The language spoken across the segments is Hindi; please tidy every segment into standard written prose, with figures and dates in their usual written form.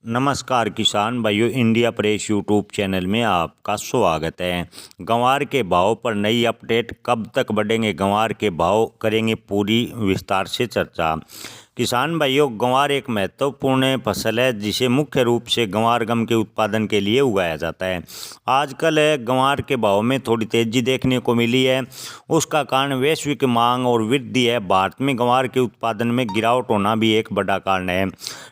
नमस्कार किसान भाइयों, इंडिया प्रेस यूट्यूब चैनल में आपका स्वागत है। गंवार के भाव पर नई अपडेट, कब तक बढ़ेंगे गंवार के भाव, करेंगे पूरी विस्तार से चर्चा। किसान भाइयों, गंवार एक महत्वपूर्ण फसल है जिसे मुख्य रूप से गंवार गम के उत्पादन के लिए उगाया जाता है। आजकल गंवार के भाव में थोड़ी तेजी देखने को मिली है। उसका कारण वैश्विक मांग और वृद्धि है। भारत में गंवार के उत्पादन में गिरावट होना भी एक बड़ा कारण है।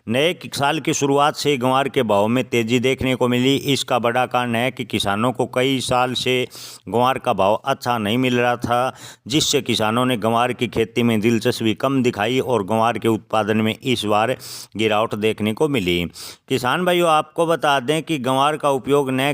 नए साल की शुरुआत से गंवार के भाव में तेजी देखने को मिली। इसका बड़ा कारण है कि किसानों को कई साल से गंवार का भाव अच्छा नहीं मिल रहा था, जिससे किसानों ने गंवार की खेती में दिलचस्पी कम दिखाई और गंवार के उत्पादन में इस बार गिरावट देखने को मिली। किसान भाइयों, आपको बता दें कि गंवार का उपयोग न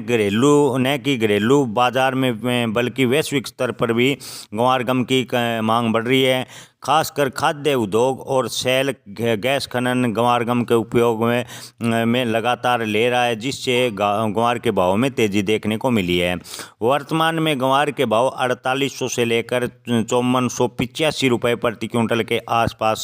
कि घरेलू बाजार में बल्कि वैश्विक स्तर पर भी गंवार गम की मांग बढ़ रही है। खासकर खाद्य उद्योग और शैल गैस खनन गंवार गम के उपयोग में लगातार ले रहा है, जिससे गंवार के भाव में तेजी देखने को मिली है। वर्तमान में गंवार के भाव 4800 से लेकर 5485 रुपये प्रति क्विंटल के आसपास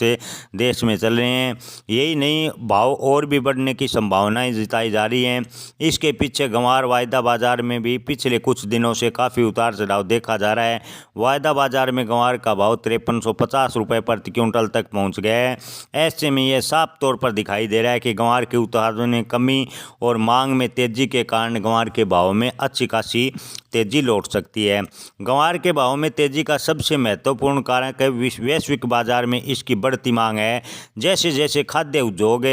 देश में चल रहे हैं। यही नहीं, भाव और भी बढ़ने की संभावनाएं जताई जा रही हैं। इसके पीछे गंवार वायदा बाजार में भी पिछले कुछ दिनों से काफ़ी उतार चढ़ाव देखा जा रहा है। वायदा बाजार में गंवार का भाव 5350 रुपये प्रति क्विंटल तक पहुंच गया है। ऐसे में यह साफ तौर पर दिखाई दे रहा है कि गंवार के उत्पादन में कमी और मांग में तेजी के कारण गंवार के भाव में अच्छी खासी तेजी लौट सकती है। गंवार के भाव में तेजी का सबसे महत्वपूर्ण कारण वैश्विक बाजार में इसकी बढ़ती मांग है। जैसे जैसे खाद्य उद्योग,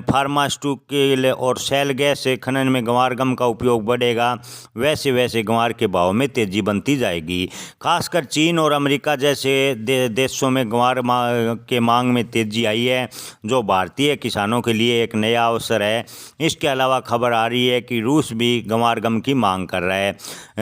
फार्मास्यूटिकल और शैल गैस खनन में गंवार गम का उपयोग बढ़ेगा, वैसे वैसे गंवार के भाव में तेजी बनती जाएगी। खासकर चीन और अमेरिका जैसे देशों में गंवार के मांग में तेजी आई है, जो भारतीय किसानों के लिए एक नया अवसर है। इसके अलावा खबर आ रही है कि रूस भी गंवार गम की मांग कर रहा है,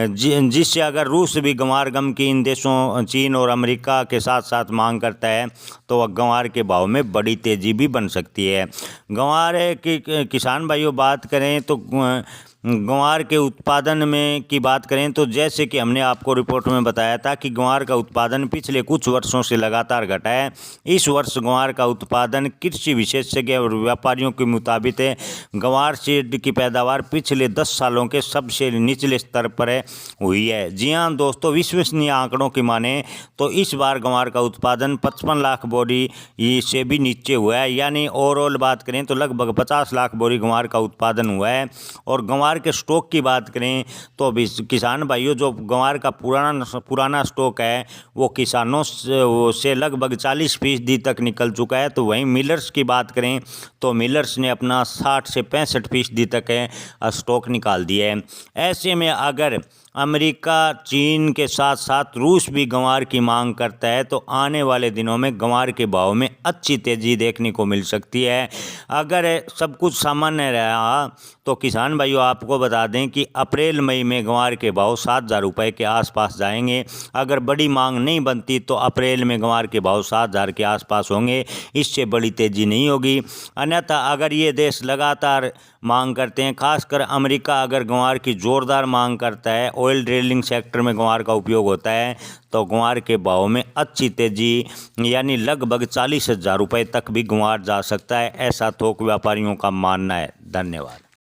जिससे अगर रूस भी गंवार गम की इन देशों चीन और अमेरिका के साथ साथ मांग करता है तो वह गंवार के भाव में बड़ी तेजी भी बन सकती है। गंवार की किसान भाइयों बात करें तो गंवार के उत्पादन में की बात करें तो जैसे कि हमने आपको रिपोर्ट में बताया था कि गंवार का उत्पादन पिछले कुछ वर्षों से लगातार घटा है। इस वर्ष गंवार का उत्पादन कृषि विशेषज्ञ और व्यापारियों के मुताबिक गंवार सीड की पैदावार पिछले 10 सालों के सबसे निचले स्तर पर हुई है। जी हाँ दोस्तों, विश्वसनीय आंकड़ों की माने तो इस बार गंवार का उत्पादन 55 लाख बोरी से भी नीचे हुआ है। यानी ओवरऑल बात करें तो लगभग 50 लाख बोरी गंवार का उत्पादन हुआ है। और गंवार के स्टॉक की बात करें तो अभी किसान भाइयों, जो गंवार का पुराना स्टॉक है वो किसानों से लगभग 40% तक निकल चुका है। तो वहीं मिलर्स की बात करें तो मिलर्स ने अपना 60 से 65% तक स्टॉक निकाल दिया है। ऐसे में अगर अमेरिका चीन के साथ साथ रूस भी गंवार की मांग करता है तो आने वाले दिनों में गंवार के भाव में अच्छी तेज़ी देखने को मिल सकती है। अगर सब कुछ सामान्य रहा तो किसान भाइयों आपको बता दें कि अप्रैल मई में गंवार के भाव 7000 रुपये के आसपास जाएंगे। अगर बड़ी मांग नहीं बनती तो अप्रैल में गंवार के भाव 7000 के आसपास होंगे, इससे बड़ी तेज़ी नहीं होगी। अन्यथा अगर ये देश लगातार मांग करते हैं, खासकर अमेरिका अगर गंवार की ज़ोरदार मांग करता है, ऑयल ड्रिलिंग सेक्टर में गंवार का उपयोग होता है, तो गंवार के भाव में अच्छी तेज़ी यानी लगभग 40,000 रुपये तक भी गंवार जा सकता है, ऐसा थोक व्यापारियों का मानना है। धन्यवाद।